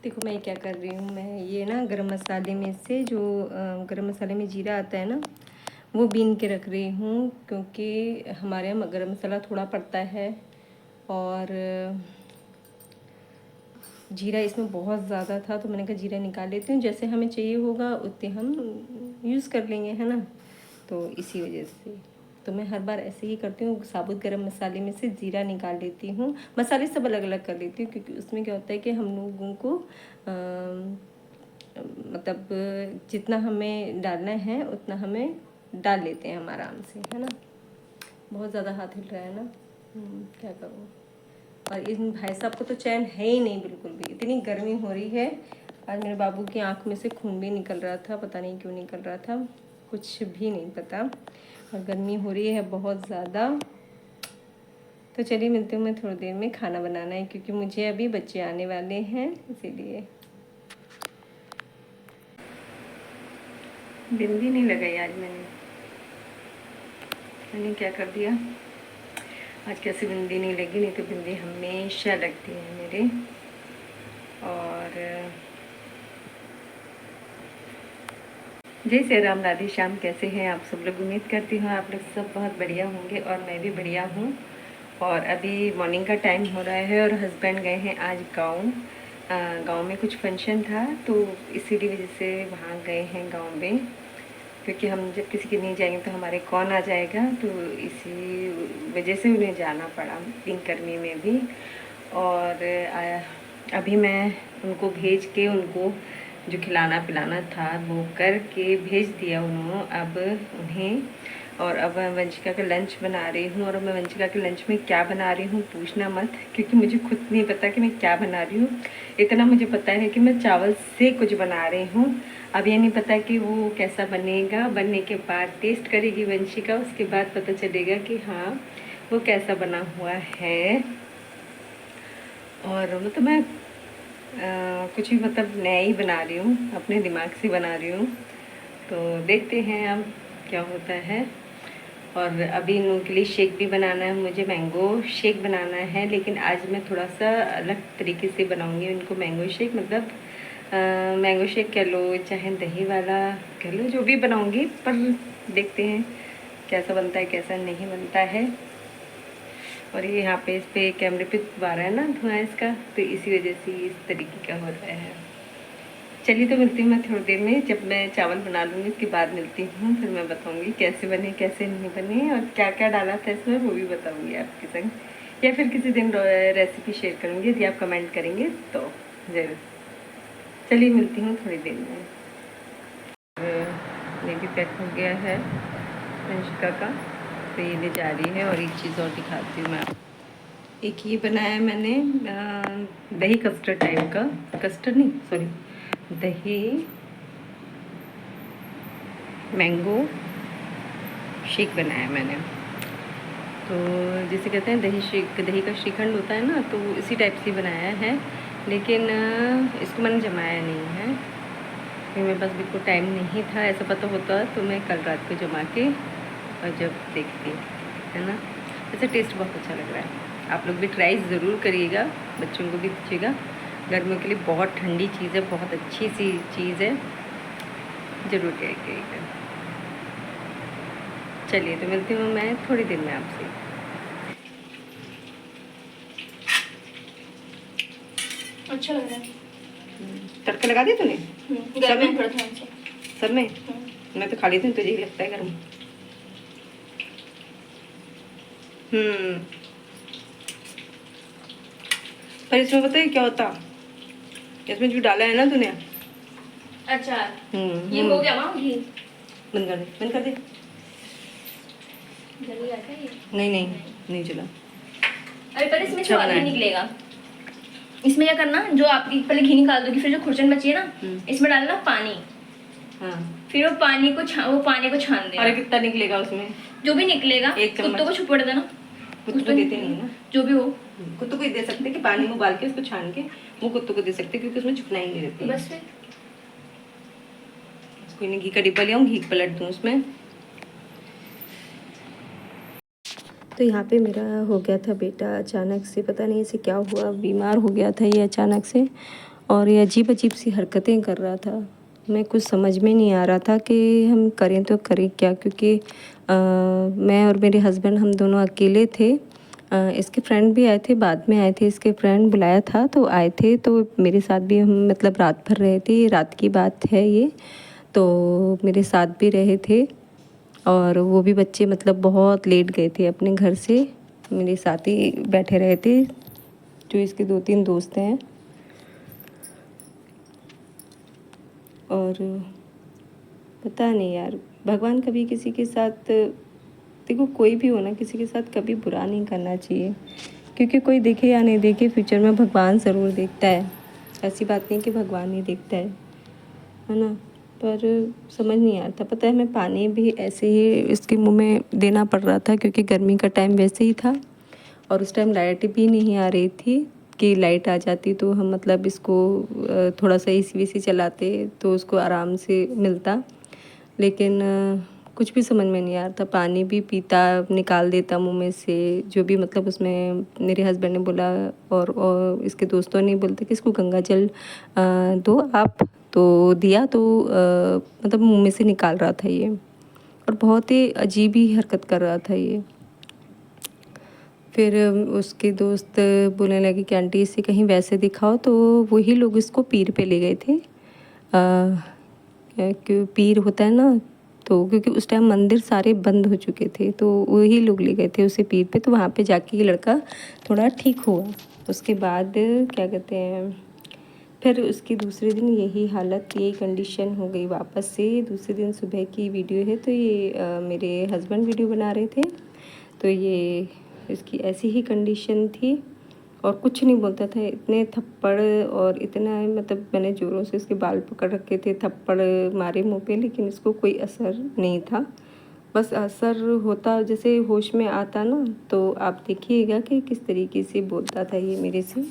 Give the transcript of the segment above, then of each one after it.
देखो मैं क्या कर रही हूँ, मैं ये ना गरम मसाले में से जो गरम मसाले में जीरा आता है ना, वो बीन के रख रही हूँ, क्योंकि हमारे यहाँ गरम मसाला थोड़ा पड़ता है और जीरा इसमें बहुत ज़्यादा था, तो मैंने कहा जीरा निकाल लेती हूँ, जैसे हमें चाहिए होगा उतने हम यूज़ कर लेंगे, है ना। तो इसी वजह से तो मैं हर बार ऐसे ही करती हूँ, साबुत गरम मसाले में से जीरा निकाल लेती हूँ। मसाले सब अलग अलग कर लेती हूँ, क्योंकि उसमें क्या होता है कि हम लोगों को मतलब जितना हमें डालना है उतना हमें डाल लेते हैं हम आराम से, है ना। बहुत ज़्यादा हाथ हिल रहा है ना, क्या करूँ। और इन भाई साहब को तो चैन है ही नहीं बिल्कुल भी, इतनी गर्मी हो रही है। आज मेरे बाबू की आँख में से खून भी निकल रहा था, पता नहीं क्यों निकल रहा था, कुछ भी नहीं पता। और गर्मी हो रही है बहुत ज़्यादा। तो चलिए मिलती हूँ मैं थोड़ी देर में, खाना बनाना है क्योंकि मुझे अभी बच्चे आने वाले हैं, इसीलिए। बिंदी नहीं लगाई आज मैंने क्या कर दिया, आज कैसे बिंदी नहीं लगी, नहीं तो बिंदी हमेशा लगती है मेरे। और जय श्री राम, राधे श्याम। कैसे हैं आप सब लोग? उम्मीद करती हूँ आप लोग सब बहुत बढ़िया होंगे और मैं भी बढ़िया हूँ। और अभी मॉर्निंग का टाइम हो रहा है और हस्बैंड गए हैं आज गांव में कुछ फंक्शन था, तो इसीलिए वजह से वहाँ गए हैं गांव में, क्योंकि हम जब किसी के नहीं जाएंगे तो हमारे कौन आ जाएगा, तो इसी वजह से उन्हें जाना पड़ा इन गर्मी में भी। और अभी मैं उनको भेज के, उनको जो खिलाना पिलाना था वो करके भेज दिया उन्होंने अब उन्हें। और अब मैं वंशिका का लंच बना रही हूँ, और मैं वंशिका के लंच में क्या बना रही हूँ पूछना मत, क्योंकि मुझे खुद नहीं पता कि मैं क्या बना रही हूँ। इतना मुझे पता है कि मैं चावल से कुछ बना रही हूँ। अब ये नहीं पता कि वो कैसा बनेगा, बनने के बाद टेस्ट करेगी वंशिका, उसके बाद पता चलेगा कि हाँ वो कैसा बना हुआ है। और मतलब मैं कुछ भी मतलब नया ही बना रही हूँ, अपने दिमाग से बना रही हूँ, तो देखते हैं अब क्या होता है। और अभी इन लोगों के लिए शेक भी बनाना है, मुझे मैंगो शेक बनाना है, लेकिन आज मैं थोड़ा सा अलग तरीके से बनाऊंगी इनको मैंगो शेक। मतलब मैंगो शेक कह लो चाहे दही वाला कह लो, जो भी बनाऊंगी, पर देखते हैं कैसा बनता है कैसा नहीं बनता है। और ये यहाँ पे इस पे कैमरे पे आ रहा है ना धुआं इसका, तो इसी वजह से इस तरीके का हो रहा है। चलिए तो मिलती हूँ मैं थोड़ी देर में, जब मैं चावल बना लूँगी उसके बाद मिलती हूँ, फिर मैं बताऊँगी कैसे बने कैसे नहीं बने और क्या क्या डाला था इसमें, वो भी बताऊँगी आपके संग, या फिर किसी दिन रेसिपी शेयर करूँगी यदि आप कमेंट करेंगे तो ज़रूर। चलिए मिलती हूँ थोड़ी देर में। ये भी पैक हो गया है वंशिका का, तो ये ले जा रही है। और एक चीज़ और दिखाती हूँ मैं आपको, एक ये बनाया मैंने दही कस्टर्ड टाइप का, कस्टर्ड नहीं सॉरी, दही मैंगो शेक बनाया मैंने। तो जैसे कहते हैं दही शेक, दही का श्रीखंड होता है ना, तो इसी टाइप से बनाया है, लेकिन इसको मैंने जमाया नहीं है क्योंकि मेरे पास बिल्कुल टाइम नहीं था। ऐसा पता होता तो मैं कल रात को जमा के और जब देखती, है ना। ऐसे टेस्ट बहुत अच्छा लग रहा है, आप लोग भी ट्राई ज़रूर करिएगा, बच्चों को भी दीजिएगा। गर्मियों के लिए बहुत ठंडी चीज़ है, बहुत अच्छी सी चीज़ है, ज़रूर ट्राई करिएगा। चलिए तो मिलती हूँ मैं थोड़ी देर में आपसे। अच्छा लग रहा है। तड़का लगा दिया तूने? सब में थोड़ा ध्यान से। सब में? मैं तो खा लेती हूँ, तुझे ही लगता है गर्म। पर इसमें पता है क्या होता, इसमें जो डाला है ना तूने। अच्छा ये हो गया माँ, घी बंद कर दे, बंद कर दे। जल्दी आता है ये? नहीं नहीं चला। अरे पर इसमें अच्छा स्वाद नहीं निकलेगा। इसमें क्या करना, जो आपकी पहले घी निकाल दोगी, फिर जो खुरचन बची है ना इसमें डालना पानी। हाँ फिर वो पानी को छान देना। अरे कितना निकलेगा उसमें? जो भी निकलेगा कुत्तों को छुपड़ देना। कुत्तों को देते नहीं ना, जो भी हो। कुत्तों को दे सकते कि पानी में उबाल के उसको छान के वो कुत्तों को दे सकते, क्योंकि उसमें छुपना ही नहीं रहती। बस फिर कोई नहीं, घी का डिब्बा ले आऊँ, घी पलट दूँ उसमें। तो यहाँ पे मेरा हो गया था बेटा अचानक से, पता नहीं इसे क्या हुआ, बीमार हो गया था ये अचानक से। और ये अजीब अजीब सी हरकतें कर रहा था। मैं कुछ समझ में नहीं आ रहा था कि हम करें तो करें क्या, क्योंकि मैं और मेरे हस्बैंड हम दोनों अकेले थे। इसके फ्रेंड भी आए थे, बाद में आए थे, इसके फ्रेंड बुलाया था तो आए थे, तो मेरे साथ भी हम मतलब रात भर रहे थे, रात की बात है ये। तो मेरे साथ भी रहे थे और वो भी बच्चे मतलब बहुत लेट गए थे अपने घर से, मेरे साथ ही बैठे रहे थे, जो इसके 2-3 दोस्त हैं। और पता नहीं यार, भगवान कभी किसी के साथ, देखो कोई भी हो ना, किसी के साथ कभी बुरा नहीं करना चाहिए, क्योंकि कोई देखे या नहीं देखे फ्यूचर में भगवान ज़रूर देखता है। ऐसी बात नहीं कि भगवान नहीं देखता है ना। पर समझ नहीं आता, पता है मैं पानी भी ऐसे ही इसके मुंह में देना पड़ रहा था, क्योंकि गर्मी का टाइम वैसे ही था और उस टाइम लाइट भी नहीं आ रही थी। कि लाइट आ जाती तो हम मतलब इसको थोड़ा सा एसी वेसी चलाते तो उसको आराम से मिलता, लेकिन कुछ भी समझ में नहीं आ रहा था। पानी भी पीता, निकाल देता मुंह में से, जो भी मतलब उसमें मेरे हस्बैंड ने बोला और इसके दोस्तों ने बोलते कि इसको गंगा जल दो आप, तो दिया तो मतलब मुंह में से निकाल रहा था ये, और बहुत ही अजीब ही हरकत कर रहा था ये। फिर उसके दोस्त बोलने लगे कि आंटी इसे कहीं वैसे दिखाओ, तो वही लोग इसको पीर पे ले गए थे। क्यों पीर होता है ना, तो क्योंकि उस टाइम मंदिर सारे बंद हो चुके थे, तो वही लोग ले गए थे उसे पीर पे, तो वहाँ पे जाके ये लड़का थोड़ा ठीक हुआ। उसके बाद क्या कहते हैं, फिर उसके दूसरे दिन यही हालत, यही कंडीशन हो गई वापस से। दूसरे दिन सुबह की वीडियो है, तो ये मेरे हस्बैंड वीडियो बना रहे थे, तो ये इसकी ऐसी ही कंडीशन थी और कुछ नहीं बोलता था। इतने थप्पड़ और इतना मतलब मैंने ज़ोरों से इसके बाल पकड़ रखे थे, थप्पड़ मारे मुंह पे, लेकिन इसको कोई असर नहीं था। बस असर होता जैसे होश में आता ना, तो आप देखिएगा कि किस तरीके से बोलता था ये मेरे से,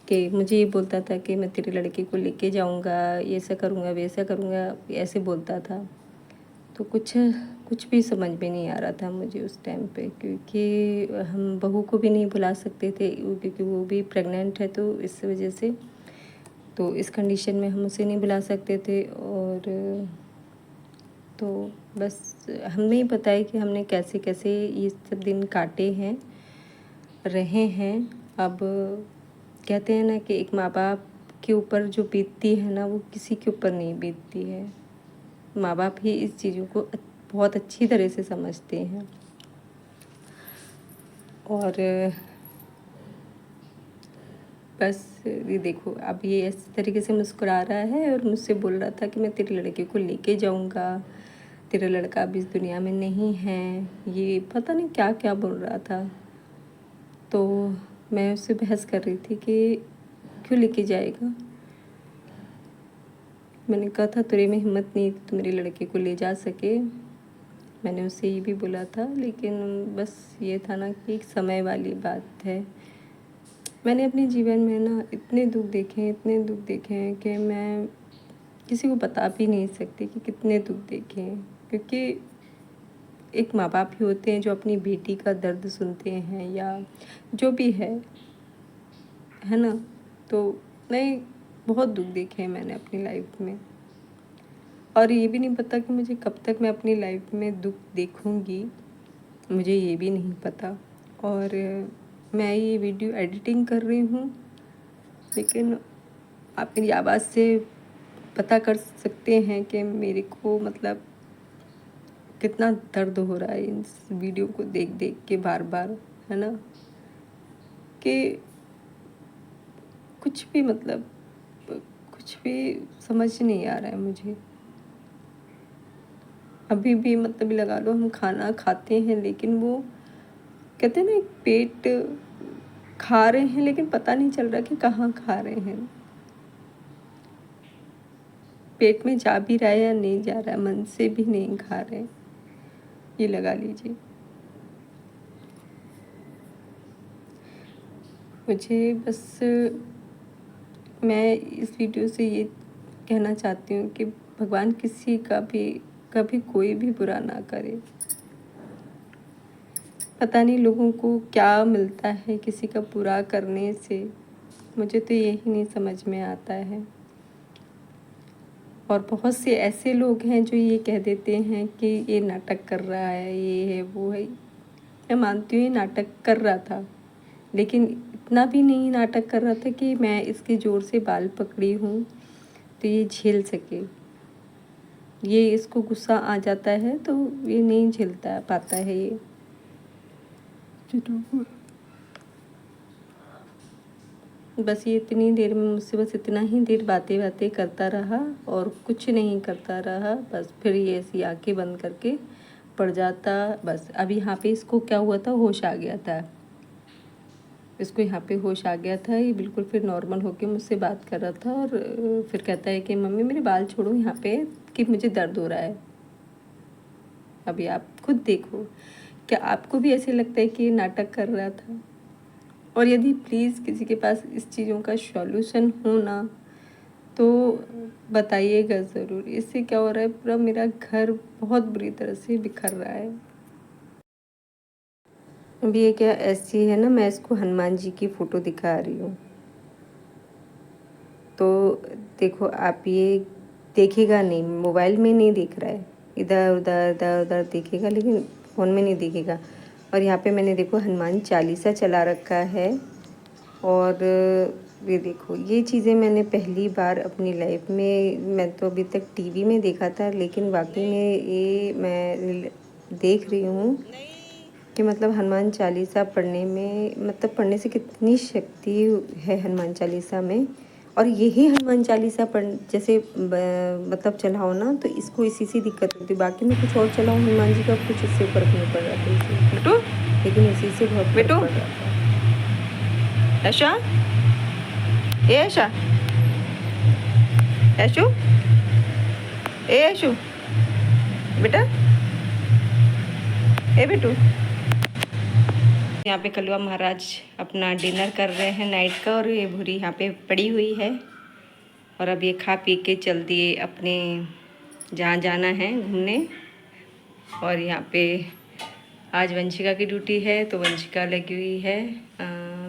कि मुझे ये बोलता था कि मैं तेरे लड़के को लेके जाऊंगा, ये ऐसा करूंगा वैसा करूंगा, ऐसे बोलता था। तो कुछ भी समझ में नहीं आ रहा था मुझे उस टाइम पे, क्योंकि हम बहू को भी नहीं बुला सकते थे, क्योंकि वो भी प्रेग्नेंट है, तो इस वजह से तो इस कंडीशन में हम उसे नहीं बुला सकते थे। और तो बस हमें ही पता है कि हमने कैसे कैसे ये सब दिन काटे हैं, रहे हैं। अब कहते हैं ना कि एक माँ बाप के ऊपर जो बीतती है ना, वो किसी के ऊपर नहीं बीतती है। माँ बाप ही इस चीज़ों को बहुत अच्छी तरह से समझते हैं। और बस ये देखो, अब ये इस तरीके से मुस्कुरा रहा है और मुझसे बोल रहा था कि मैं तेरे लड़के को लेके जाऊंगा, तेरा लड़का अभी इस दुनिया में नहीं है, ये पता नहीं क्या क्या बोल रहा था। तो मैं उससे बहस कर रही थी कि क्यों लेके जाएगा। मैंने कहा था तेरे में हिम्मत नहीं तू मेरे लड़के को ले जा सके, मैंने उससे ये भी बोला था। लेकिन बस ये था ना कि एक समय वाली बात है। मैंने अपने जीवन में ना इतने दुख देखे हैं, इतने दुख देखे हैं कि मैं किसी को बता भी नहीं सकती कि कितने दुख देखे हैं। क्योंकि एक माँ बाप ही होते हैं जो अपनी बेटी का दर्द सुनते हैं, या जो भी है ना। तो मैं बहुत दुख देखे हैं मैंने अपनी लाइफ में, और ये भी नहीं पता कि मुझे कब तक मैं अपनी लाइफ में दुख देखूंगी, मुझे ये भी नहीं पता। और मैं ये वीडियो एडिटिंग कर रही हूँ, लेकिन आप मेरी आवाज़ से पता कर सकते हैं कि मेरे को मतलब कितना दर्द हो रहा है इस वीडियो को देख देख के बार बार, है ना। कि कुछ भी मतलब कुछ भी समझ नहीं आ रहा है मुझे। अभी भी मतलब लगा लो हम खाना खाते हैं, लेकिन वो कहते हैं ना, एक पेट खा रहे हैं लेकिन पता नहीं चल रहा कि कहाँ खा रहे हैं। पेट में जा भी रहा है या नहीं जा रहा है, मन से भी नहीं खा रहे, ये लगा लीजिए। मुझे बस मैं इस वीडियो से ये कहना चाहती हूँ कि भगवान किसी का भी कभी कोई भी बुरा ना करे। पता नहीं लोगों को क्या मिलता है किसी का बुरा करने से, मुझे तो यही नहीं समझ में आता है। और बहुत से ऐसे लोग हैं जो ये कह देते हैं कि ये नाटक कर रहा है, ये है वो है। मैं मानती हूँ ये नाटक कर रहा था, लेकिन इतना भी नहीं नाटक कर रहा था कि मैं इसके ज़ोर से बाल पकड़ी हूँ तो ये झेल सके। ये इसको गुस्सा आ जाता है तो ये नहीं झेलता पाता है ये। बस ये इतनी देर में मुझसे बस इतना ही देर बातें करता रहा और कुछ नहीं करता रहा। बस फिर ये ऐसी आंखें बंद करके पड़ जाता। बस अब यहाँ पे इसको क्या हुआ था, होश आ गया था। इसको यहाँ पे होश आ गया था। ये बिल्कुल फिर नॉर्मल होके मुझसे बात कर रहा था और फिर कहता है कि मम्मी मेरे बाल छोड़ो यहाँ पे कि मुझे दर्द हो रहा है। अभी आप खुद देखो, क्या आपको भी ऐसे लगता है कि ये नाटक कर रहा था? और यदि प्लीज़ किसी के पास इस चीज़ों का सॉल्यूशन हो ना तो बताइएगा ज़रूर। इससे क्या हो रहा है, पूरा मेरा घर बहुत बुरी तरह से बिखर रहा है। अभी ये क्या ऐसी है ना, मैं इसको हनुमान जी की फ़ोटो दिखा रही हूँ तो देखो आप, ये देखेगा नहीं, मोबाइल में नहीं देख रहा है, इधर उधर इधर उधर देखेगा लेकिन फ़ोन में नहीं देखेगा। और यहाँ पे मैंने देखो हनुमान चालीसा चला रखा है। और ये देखो, ये चीज़ें मैंने पहली बार अपनी लाइफ में, मैं तो अभी तक टीवी में देखा था, लेकिन वाकई में ये मैं देख रही हूँ कि मतलब हनुमान चालीसा पढ़ने में, मतलब पढ़ने से कितनी शक्ति है हनुमान चालीसा में। और यही हनुमान चालीसा पढ़ जैसे मतलब चलाओ ना तो इसको इसी से दिक्कत होती है। बाकी में कुछ और चलाओ हनुमान जी का, कुछ इससे फर्क नहीं पड़ रहा था बेटू, लेकिन इसी से बहुत फर्क पड़ रहा था। ऐशा, ए ऐशा, ऐशु, ए ऐशु बेटा, ए बेटू। यहाँ पे कलवा महाराज अपना डिनर कर रहे हैं नाइट का, और ये भूरी यहाँ पे पड़ी हुई है। और अब ये खा पी के चल दिए अपने जहाँ जाना है घूमने। और यहाँ पे आज वंशिका की ड्यूटी है तो वंशिका लगी हुई है।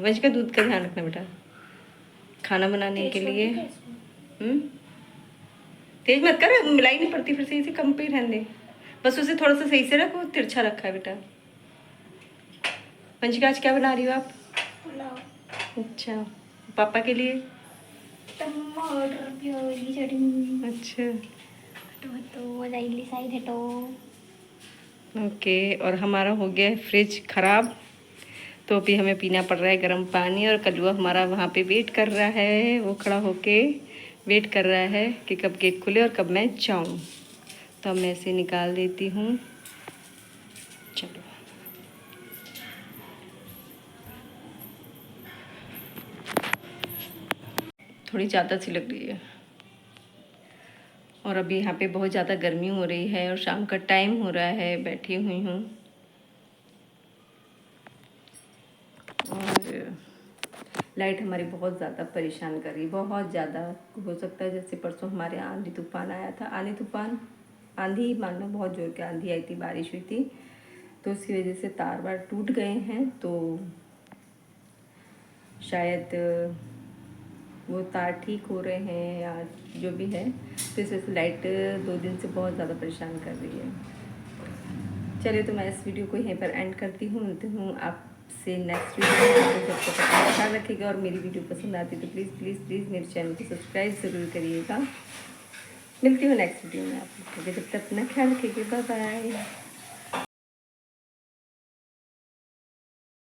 वंशिका दूध का ध्यान रखना बेटा, खाना बनाने के लिए। तेज मत कर, मिलाई नहीं पड़ती फिर से, इसे कम पे रहने दे। बस उसे थोड़ा सा सही से रखो, तिरछा रखा है बेटा। वंशिका आज क्या बना रही हो आप? पुलाव। अच्छा, पापा के लिए टमाटर प्याज की चटनी। अच्छा तो जाइली साइड है तो ओके। और हमारा हो गया है फ्रिज ख़राब, तो अभी हमें पीना पड़ रहा है गर्म पानी। और कलुआ हमारा वहाँ पे वेट कर रहा है, वो खड़ा होके वेट कर रहा है कि कब गेट खुले और कब मैं जाऊँ। तो अब मैं इसे निकाल देती हूँ। चलो, थोड़ी ज़्यादा सी लग रही है। और अभी यहाँ पे बहुत ज़्यादा गर्मी हो रही है और शाम का टाइम हो रहा है, बैठी हुई हूँ। और लाइट हमारी बहुत ज़्यादा परेशान कर रही है, बहुत ज़्यादा। हो सकता है जैसे परसों हमारे यहाँ आंधी तूफान आया था, आंधी मान लो बहुत जोर की आंधी आई थी, बारिश हुई थी, तो उसकी वजह से तार वार टूट गए हैं। तो शायद वो तार ठीक हो रहे हैं या जो भी है, तो इस वजह से लाइट 2 दिन से बहुत ज़्यादा परेशान कर रही है। चलिए, तो मैं इस वीडियो को यहीं पर एंड करती हूँ। मिलती हूँ आपसे नेक्स्ट वीडियो में। जब तक अपना ख्याल रखिएगा, और मेरी वीडियो पसंद आती है तो प्लीज़ प्लीज़ प्लीज़ मेरे चैनल को सब्सक्राइब ज़रूर करिएगा। मिलती हूँ नेक्स्ट वीडियो में आप लोगों को। जब तक अपना ख्याल रखिएगा, बाय बाय।